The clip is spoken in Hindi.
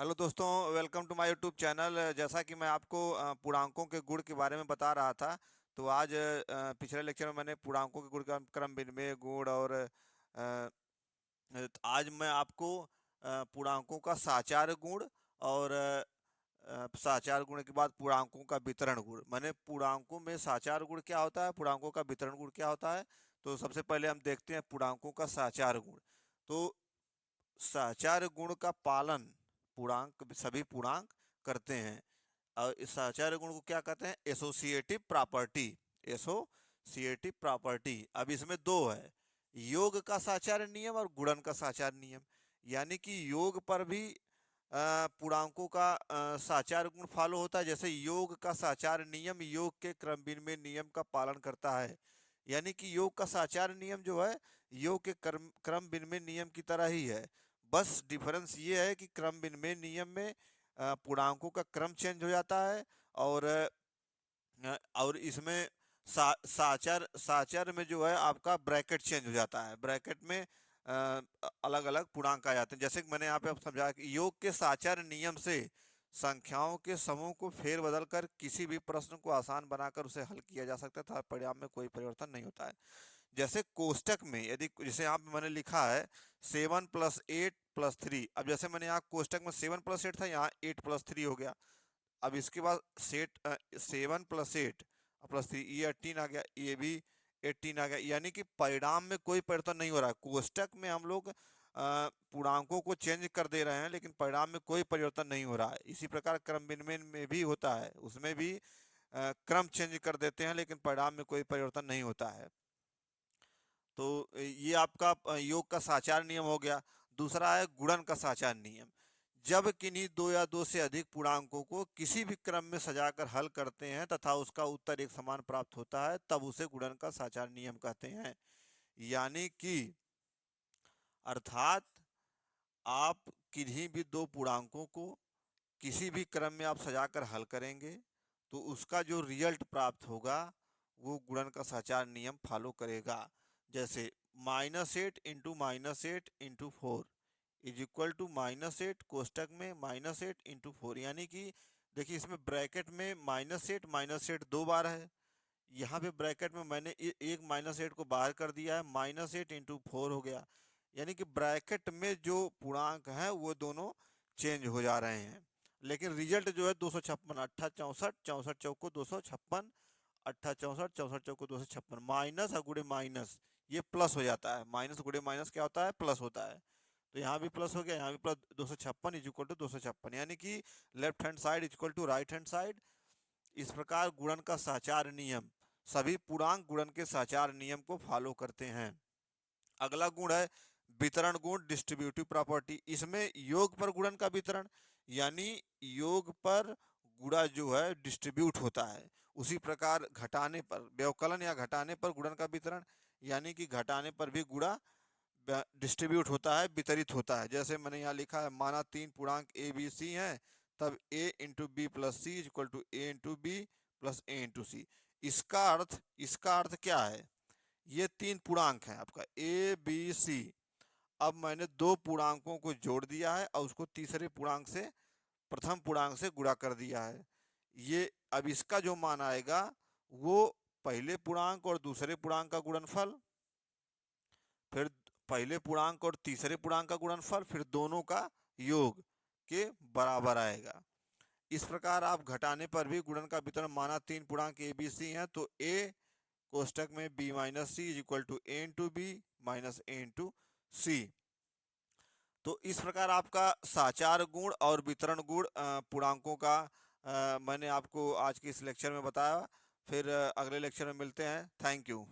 हेलो दोस्तों, welcome to my YouTube channel. जैसा कि मैं आपको पूर्णांकों के गुण के बारे में बता रहा था, तो आज पिछले लेक्चर में मैंने पूर्णांकों के गुण का क्रम विनिमय गुण और आज मैं आपको पूर्णांकों का साचार गुण और साचार गुण के बाद पूर्णांकों का वितरण गुण। मैंने पूर्णांकों में साचार गुण क्या होता है, पूर्णांकों का वितरण गुण क्या होता है। तो सबसे पहले हम देखते हैं पूर्णांकों का साचार गुण। तो साचार गुण का पालन पूर्णांक सभी पूर्णांक करते हैं। और इस साचार गुण को क्या कहते हैं? Associative property. Associative property. अब इसमें दो है, योग का साचार नियम और गुणन का साचार नियम। यानी कि योग पर भी पूर्णांकों का साचार गुण फॉलो होता है। जैसे योग का साचार नियम योग के क्रम विनिमय नियम का पालन करता है। यानी कि योग का साचार नियम जो है योग के क्रम विनिमय नियम की तरह ही है। बस डिफरेंस ये है कि क्रम विनिमय नियम में पूर्णांकों का क्रम चेंज हो जाता है, और इसमें साचार साचार में जो है आपका ब्रैकेट चेंज हो जाता है। ब्रैकेट में अलग अलग पूर्णांक आ जाते हैं। जैसे कि मैंने यहाँ पे अब समझाया कि योग के साचार नियम से संख्याओं के समूह को फेरबदल कर किसी भी प्रश्न को आसान बनाकर उसे हल किया जा सकता था, परिणाम में कोई परिवर्तन नहीं होता है। जैसे कोष्टक में यदि जैसे यहाँ पे मैंने लिखा है 7+8+3। अब जैसे मैंने यहाँ कोष्टक में 7+8 था, यहाँ 8+3 हो गया। अब इसके बाद 7+8+3, ये 18 आ गया, ये भी 18 आ गया। यानी कि परिणाम में कोई परिवर्तन नहीं हो रहा है। कोष्टक में हम लोग पूर्णांकों को चेंज कर दे रहे हैं, लेकिन परिणाम में कोई परिवर्तन नहीं हो रहा है। इसी प्रकार क्रम विनिमय में भी होता है, उसमें भी क्रम चेंज कर देते हैं, लेकिन परिणाम में कोई परिवर्तन नहीं होता है। तो ये आपका योग का साचार नियम हो गया। दूसरा है गुणन का साचार नियम। जब किन्हीं दो या दो से अधिक पूर्णांकों को किसी भी क्रम में सजाकर हल करते हैं तथा उसका उत्तर एक समान प्राप्त होता है, तब उसे गुणन का साचार नियम कहते हैं। यानी कि अर्थात आप किन्हीं भी दो पूर्णांकों को किसी भी क्रम में आप सजाकर हल करेंगे, तो उसका जो रिजल्ट प्राप्त होगा वो गुणन का साचार नियम फॉलो करेगा। जैसे -8 × -8 × 4 इज इक्वल टू -8 कोष्टक में -8 × 4। यानी कि देखिए इसमें ब्रैकेट में -8 दो बार है। यहाँ पे ब्रैकेट में मैंने एक -8 को बाहर कर दिया है, -8 × 4 हो गया। यानी कि ब्रैकेट में जो पूर्णांक हैं वो दोनों चेंज हो जा रहे हैं, लेकिन रिजल्ट जो है 256, 8 64 64 चौको 256, 8 64 64 चौको 256। माइनस और गुणे माइनस ये प्लस हो जाता है। माइनस गुणे माइनस क्या होता है? प्लस होता है। तो यहाँ भी प्लस हो गया, यहाँ भी प्लस। 256 इज इक्वल टू 256, यानी कि left hand side is equal to right hand side. इस प्रकार गुणन का साचार नियम, सभी पूर्णांक गुणन के साचार नियम को फॉलो करते हैं। अगला गुण है वितरण गुण, डिस्ट्रीब्यूटिव प्रॉपर्टी। इसमें योग पर गुणन का वितरण, यानी योग पर गुणा जो है डिस्ट्रीब्यूट होता है। उसी प्रकार घटाने पर, व्यवकलन या घटाने पर गुणन का वितरण, यानी कि घटाने पर भी गुणा डिस्ट्रीब्यूट होता है, वितरित होता है। जैसे मैंने यहाँ लिखा है, माना तीन पूर्णांक ए बी सी हैं, तब a × b + c is equal to a × b + a × c। इसका अर्थ क्या है? ये तीन पूर्णांक हैं आपका ए बी सी। अब मैंने दो पूर्णांकों को जोड़ दिया है और उसको तीसरे पूर्णांक से, प्रथम पूर्णांक से गुणा कर दिया है। ये अब इसका जो मान आएगा वो पहले पूर्णांक और दूसरे पूर्णांक का गुणनफल, फिर पहले पूर्णांक और तीसरे पूर्णांक का गुणनफल, फिर दोनों का योग के बराबर आएगा। इस प्रकार आप घटाने पर भी गुणन का वितरण, माना तीन पूर्णांक ए बी सी हैं, तो ए कोष्टक में b - c is equal to a × b - a × c। तो इस प्रकार आपका साचार गुण और वितरण गुण पूर्णांकों का मैंने आपको आज के इस लेक्चर में बताया। फिर अगले लेक्चर में मिलते हैं। Thank you.